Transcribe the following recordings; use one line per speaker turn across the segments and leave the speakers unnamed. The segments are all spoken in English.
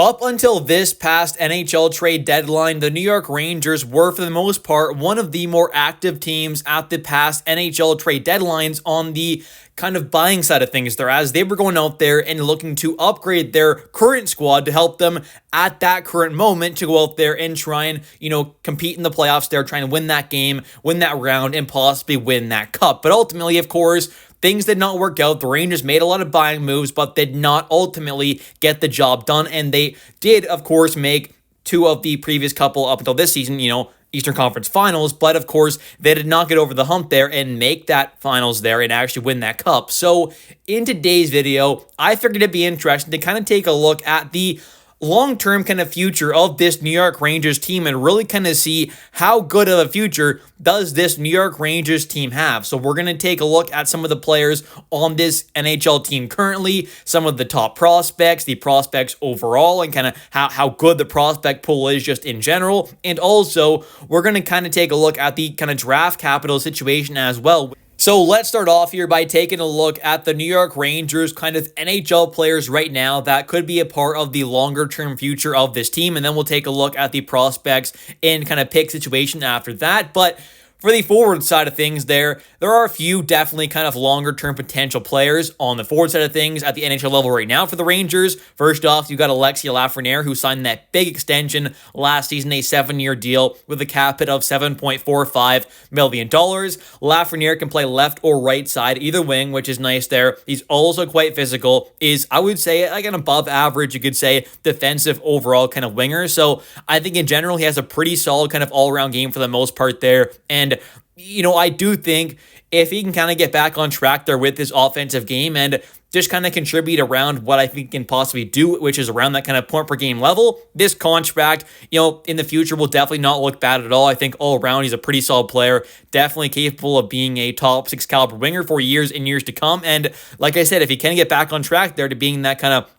Up until this past NHL trade deadline, the New York Rangers were, for the most part, one of the more active teams at the past NHL trade deadlines on the kind of buying side of things there, as they were going out there and looking to upgrade their current squad to help them at that current moment to go out there and try and, compete in the playoffs there, trying to win that game, win that round, and possibly win that cup. But ultimately, of course, things did not work out. The Rangers made a lot of buying moves, but did not ultimately get the job done. And they did, of course, make two of the previous couple up until this season, Eastern Conference Finals, but of course, they did not get over the hump there and make that finals there and actually win that cup. So in today's video, I figured it'd be interesting to kind of take a look at the long-term kind of future of this New York Rangers team and really kind of see how good of a future does this New York Rangers team have. So we're going to take a look at some of the players on this NHL team currently, some of the top prospects, the prospects overall, and kind of how good the prospect pool is just in general. And also, we're going to kind of take a look at the kind of draft capital situation as well. So let's start off here by taking a look at the New York Rangers kind of NHL players right now that could be a part of the longer term future of this team. And then we'll take a look at the prospects and kind of pick situation after that. But for the forward side of things there are a few definitely kind of longer-term potential players on the forward side of things at the NHL level right now for the Rangers. First off, you got Alexis Lafreniere, who signed that big extension last season, a 7-year deal with a cap hit of $7.45 million. Lafreniere can play left or right side, either wing, which is nice there. He's also quite physical, is, I would say, like an above average, you could say, defensive overall kind of winger. So I think in general, he has a pretty solid kind of all-around game for the most part there. And I do think if he can kind of get back on track there with his offensive game and just kind of contribute around what I think he can possibly do, which is around that kind of point per game level, this contract, in the future will definitely not look bad at all. I think all around he's a pretty solid player, definitely capable of being a top 6 caliber winger for years and years to come. And like I said, if he can get back on track there to being that kind of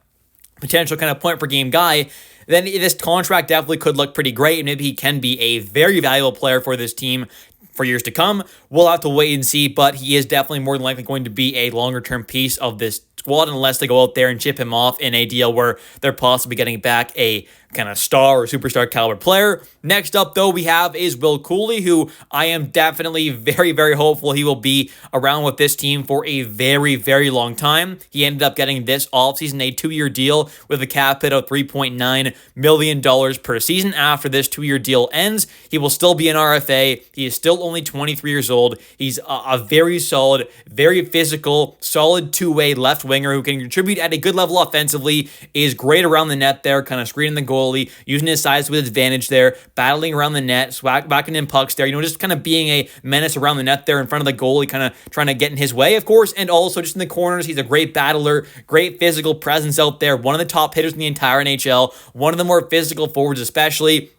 potential kind of point per game guy, then this contract definitely could look pretty great, and maybe he can be a very valuable player for this team for years to come. We'll have to wait and see, but he is definitely more than likely going to be a longer-term piece of this squad unless they go out there and chip him off in a deal where they're possibly getting back a kind of star or superstar caliber player. Next up, though, we have is Will Cuylle, who I am definitely very, very hopeful he will be around with this team for a very, very long time. He ended up getting this offseason a 2-year deal with a cap hit of $3.9 million per season. After this 2-year deal ends, he will still be an RFA. He is still only 23 years old. He's a very solid, very physical, solid two-way left winger who can contribute at a good level offensively, is great around the net there, kind of screening the goalie, using his size with advantage there, battling around the net, whacking in pucks there, just kind of being a menace around the net there in front of the goalie, kind of trying to get in his way, of course, and also just in the corners, he's a great battler, great physical presence out there, one of the top hitters in the entire NHL, one of the more physical forwards especially.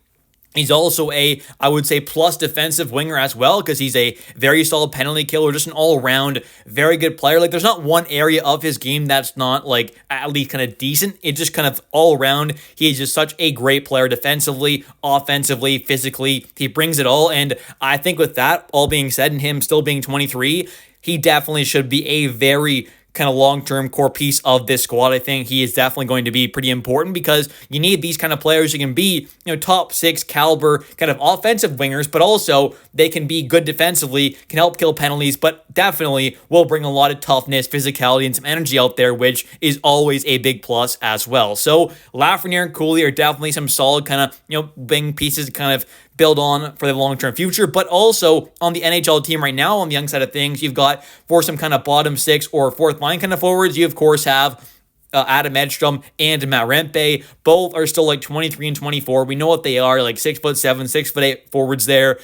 He's also I would say, plus defensive winger as well, because he's a very solid penalty killer, just an all-around very good player. Like, there's not one area of his game that's not, like, at least kind of decent. It's just kind of all around. He is just such a great player defensively, offensively, physically. He brings it all, and I think with that all being said, and him still being 23, he definitely should be a very kind of long-term core piece of this squad. I think he is definitely going to be pretty important because you need these kind of players who can be, top 6 caliber kind of offensive wingers, but also they can be good defensively, can help kill penalties, but definitely will bring a lot of toughness, physicality, and some energy out there, which is always a big plus as well. So Lafreniere and Cuylle are definitely some solid kind of, wing pieces to kind of build on for the long-term future. But also on the NHL team right now, on the young side of things, you've got for some kind of bottom 6 or 4th line kind of forwards, you of course have Adam Edstrom and Matt Rempe. Both are still like 23 and 24. We know what they are, like 6'7", 6'8" forwards there.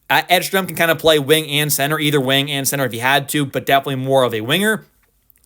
Edstrom can kind of play wing and center, either wing and center if he had to, but definitely more of a winger.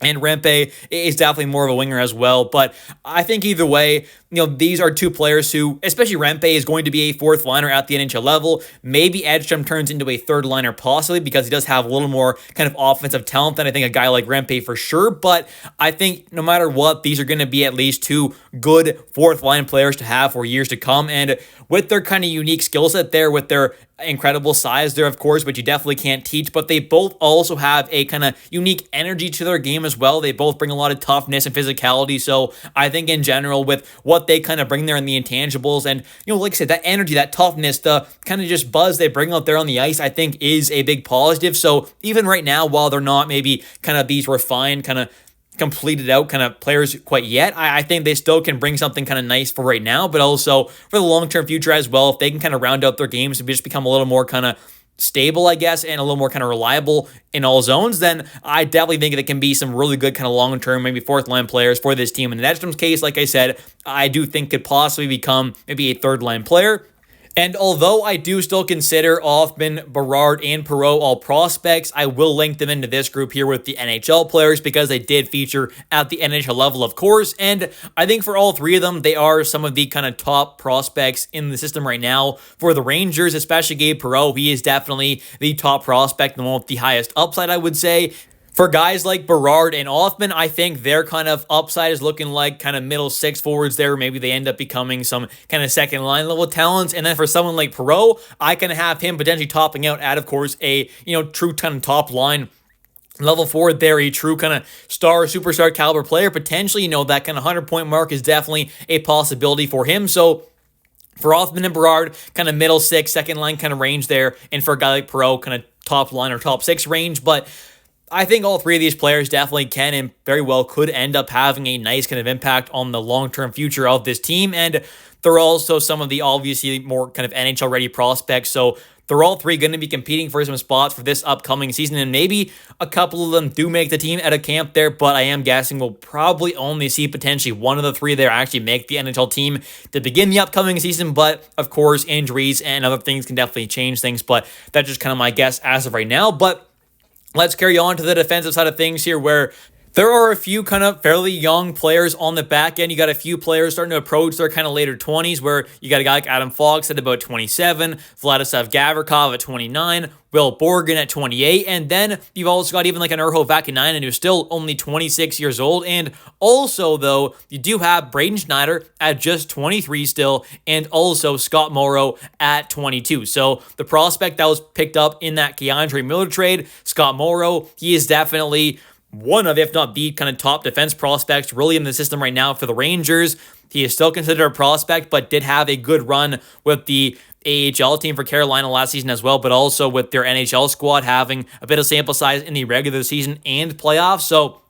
And Rempe is definitely more of a winger as well. But I think either way, these are two players who, especially Rempe, is going to be a 4th liner at the NHL level. Maybe Edstrom turns into a 3rd liner possibly because he does have a little more kind of offensive talent than I think a guy like Rempe for sure. But I think no matter what, these are going to be at least two good 4th line players to have for years to come. And with their kind of unique skill set there, with their incredible size there, of course, which you definitely can't teach, but they both also have a kind of unique energy to their game as well. They both bring a lot of toughness and physicality. So I think in general, with what they kind of bring there in the intangibles and, like I said, that energy, that toughness, the kind of just buzz they bring out there on the ice, I think is a big positive. So even right now, while they're not maybe kind of these refined, kind of completed out kind of players quite yet, I think they still can bring something kind of nice for right now, but also for the long-term future as well. If they can kind of round out their games and just become a little more kind of stable, I guess, and a little more kind of reliable in all zones, then I definitely think that can be some really good kind of long-term, maybe fourth-line players for this team. In the Edstrom's case, like I said, I do think could possibly become maybe a third-line player. And although I do still consider Othmann, Berard, and Perreault all prospects, I will link them into this group here with the NHL players because they did feature at the NHL level, of course. And I think for all three of them, they are some of the kind of top prospects in the system right now. For the Rangers, especially Gabe Perreault, he is definitely the top prospect, the one with the highest upside, I would say. For guys like Berard and Othmann, I think their kind of upside is looking like kind of middle six forwards there. Maybe they end up becoming some kind of second line level talents. And then for someone like Perreault, I can have him potentially topping out at, of course, a true kind of top line level forward there, a true kind of superstar caliber player. Potentially, that kind of 100-point mark is definitely a possibility for him. So for Othmann and Berard, kind of middle six, second line kind of range there. And for a guy like Perreault, kind of top line or top six range. But I think all three of these players definitely can and very well could end up having a nice kind of impact on the long-term future of this team. And they're also some of the obviously more kind of NHL-ready prospects. So they're all three going to be competing for some spots for this upcoming season. And maybe a couple of them do make the team at a camp there, but I am guessing we'll probably only see potentially one of the three there actually make the NHL team to begin the upcoming season. But of course, injuries and other things can definitely change things. But that's just kind of my guess as of right now. But let's carry on to the defensive side of things here, where there are a few kind of fairly young players on the back end. You got a few players starting to approach their kind of later 20s, where you got a guy like Adam Fox at about 27, Vladislav Gavrikov at 29, Will Borgen at 28, and then you've also got even like an Urho Vakanainen who's still only 26 years old. And also, though, you do have Braden Schneider at just 23 still, and also Scott Morrow at 22. So the prospect that was picked up in that Keandre Miller trade, Scott Morrow, he is definitely one of, if not the kind of top defense prospects really in the system right now for the Rangers. He is still considered a prospect, but did have a good run with the AHL team for Carolina last season as well, but also with their NHL squad having a bit of sample size in the regular season and playoffs. So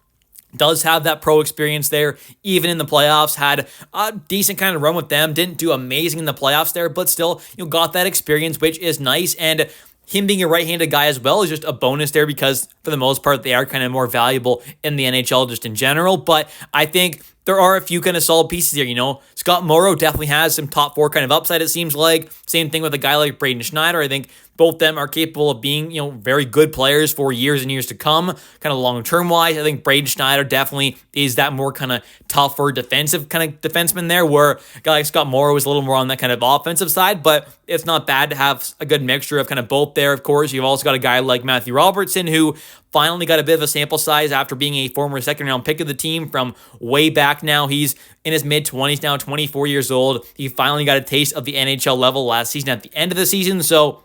does have that pro experience there, even in the playoffs, had a decent kind of run with them, didn't do amazing in the playoffs there, but still, got that experience, which is nice. And him being a right-handed guy as well is just a bonus there because, for the most part, they are kind of more valuable in the NHL just in general. But I think there are a few kind of solid pieces here, Scott Morrow definitely has some top four kind of upside, it seems like. Same thing with a guy like Braden Schneider. I think both of them are capable of being, very good players for years and years to come, kind of long-term wise. I think Braden Schneider definitely is that more kind of tougher defensive kind of defenseman there, where a guy like Scott Morrow is a little more on that kind of offensive side, but it's not bad to have a good mixture of kind of both there. Of course, you've also got a guy like Matthew Robertson, who finally got a bit of a sample size after being a former second-round pick of the team from way back now. He's in his mid-20s now, 24 years old. He finally got a taste of the NHL level last season at the end of the season, so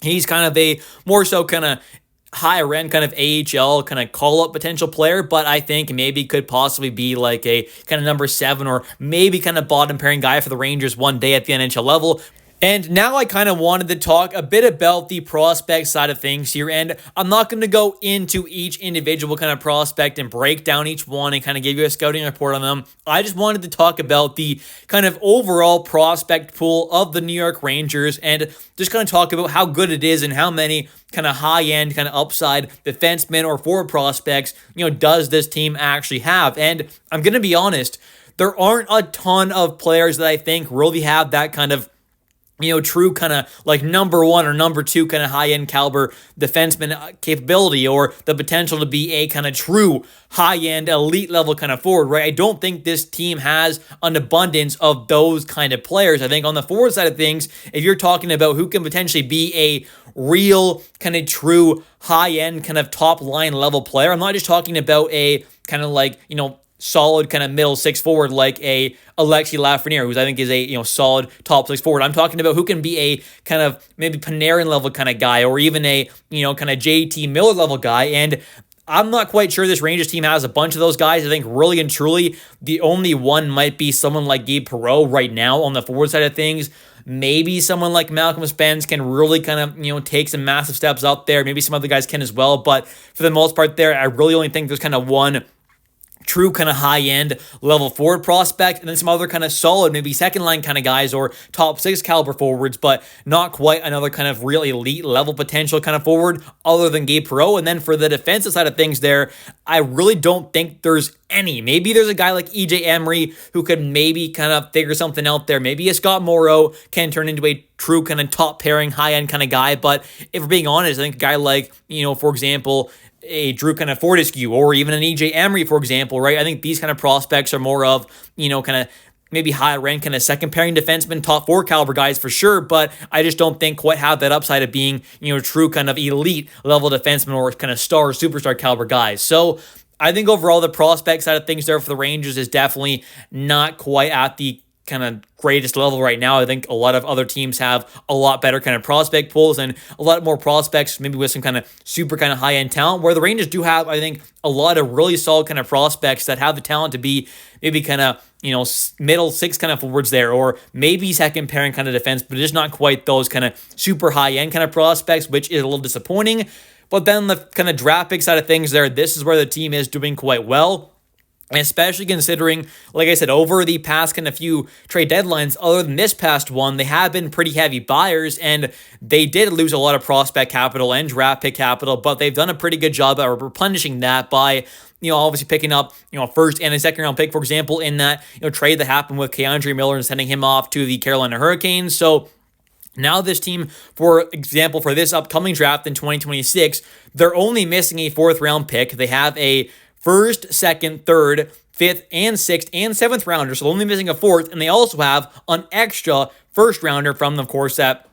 he's kind of a more so kind of higher end kind of AHL kind of call-up potential player, but I think maybe could possibly be like a kind of number 7 or maybe kind of bottom pairing guy for the Rangers one day at the NHL level. And now I kind of wanted to talk a bit about the prospect side of things here, and I'm not going to go into each individual kind of prospect and break down each one and kind of give you a scouting report on them. I just wanted to talk about the kind of overall prospect pool of the New York Rangers and just kind of talk about how good it is and how many kind of high-end, kind of upside defensemen or forward prospects, does this team actually have. And I'm going to be honest, there aren't a ton of players that I think really have that kind of true kind of like number 1 or number 2 kind of high-end caliber defenseman capability or the potential to be a kind of true high-end elite level kind of forward, right? I don't think this team has an abundance of those kind of players. I think on the forward side of things, if you're talking about who can potentially be a real kind of true high-end kind of top line level player, I'm not just talking about a kind of like, solid kind of middle six forward like a Alexi Lafreniere, who's I think is a solid top six forward. I'm talking about who can be a kind of maybe Panarin level kind of guy, or even a kind of JT Miller level guy. And I'm not quite sure this Rangers team has a bunch of those guys. I think really and truly the only one might be someone like Gabe Perreault right now on the forward side of things. Maybe someone like Malcolm Spence can really kind of, take some massive steps up there. Maybe some other guys can as well. But for the most part there, I really only think there's kind of one true kind of high-end level forward prospect, and then some other kind of solid, maybe second-line kind of guys or top six caliber forwards, but not quite another kind of real elite level potential kind of forward other than Gabe Perreault. And then for the defensive side of things there, I really don't think there's any. Maybe there's a guy like EJ Emery who could maybe kind of figure something out there. Maybe a Scott Morrow can turn into a true kind of top pairing, high-end kind of guy. But if we're being honest, I think a guy like, for example, a Drew kind of Fortescue or even an EJ Emery, for example, right? I think these kind of prospects are more of, kind of maybe high rank kind of second pairing defensemen, top four caliber guys for sure, but I just don't think quite have that upside of being, true kind of elite level defensemen or kind of superstar caliber guys. So I think overall the prospect side of things there for the Rangers is definitely not quite at the kind of greatest level right now. I think a lot of other teams have a lot better kind of prospect pools and a lot more prospects, maybe with some kind of super kind of high-end talent, where the Rangers do have, I think, a lot of really solid kind of prospects that have the talent to be maybe kind of, middle six kind of forwards there, or maybe second pairing kind of defense, but just not quite those kind of super high-end kind of prospects, which is a little disappointing. But then the kind of draft pick side of things there, this is where the team is doing quite well. Especially considering, like I said, over the past kind of few trade deadlines, other than this past one, they have been pretty heavy buyers, and they did lose a lot of prospect capital and draft pick capital, but they've done a pretty good job at replenishing that by, obviously picking up, a first and a second round pick, for example, in that, trade that happened with Keandre Miller and sending him off to the Carolina Hurricanes. So now this team, for example, for this upcoming draft in 2026, they're only missing a fourth round pick. They have a first, second, third, fifth, and sixth, and seventh rounder, so only missing a fourth, and they also have an extra first rounder from, of course, that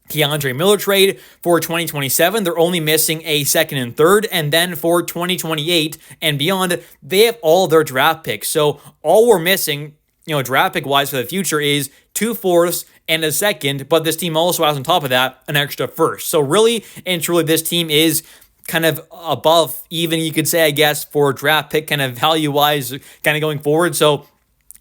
Keandre Miller trade for 2027. They're only missing a second and third, and then for 2028 and beyond, they have all their draft picks. So all we're missing, draft pick wise for the future is 2 fourths and a second, but this team also has on top of that an extra first. So really and truly, this team is kind of above even, you could say, I guess, for draft pick kind of value-wise kind of going forward. So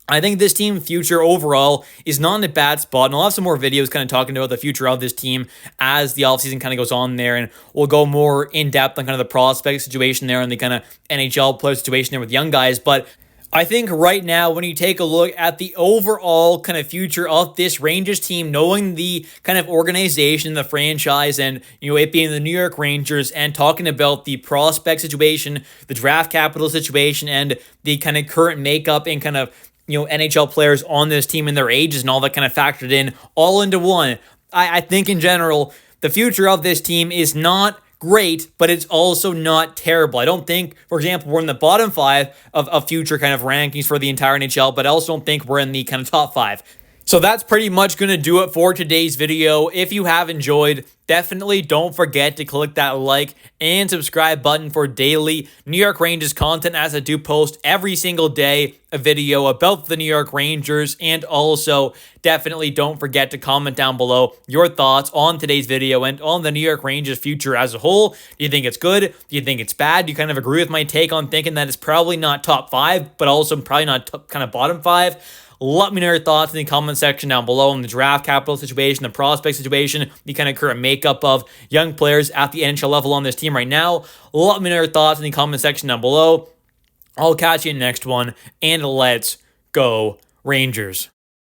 I think this team future overall is not in a bad spot, and I'll have some more videos kind of talking about the future of this team as the offseason kind of goes on there, and we'll go more in-depth on kind of the prospect situation there and the kind of NHL player situation there with young guys. But I think right now, when you take a look at the overall kind of future of this Rangers team, knowing the kind of organization, the franchise, and, it being the New York Rangers, and talking about the prospect situation, the draft capital situation, and the kind of current makeup and kind of, NHL players on this team and their ages and all that kind of factored in all into one, I think in general, the future of this team is not great, but it's also not terrible. I don't think, for example, we're in the bottom 5 of future kind of rankings for the entire NHL, but I also don't think we're in the kind of top 5. So that's pretty much going to do it for today's video. If you have enjoyed, definitely don't forget to click that like and subscribe button for daily New York Rangers content, as I do post every single day a video about the New York Rangers. And also definitely don't forget to comment down below your thoughts on today's video and on the New York Rangers future as a whole. Do you think it's good? Do you think it's bad? Do you kind of agree with my take on thinking that it's probably not top 5, but also probably not kind of bottom 5? Let me know your thoughts in the comment section down below on the draft capital situation, the prospect situation, the kind of current makeup of young players at the NHL level on this team right now. Let me know your thoughts in the comment section down below. I'll catch you in the next one, and let's go Rangers.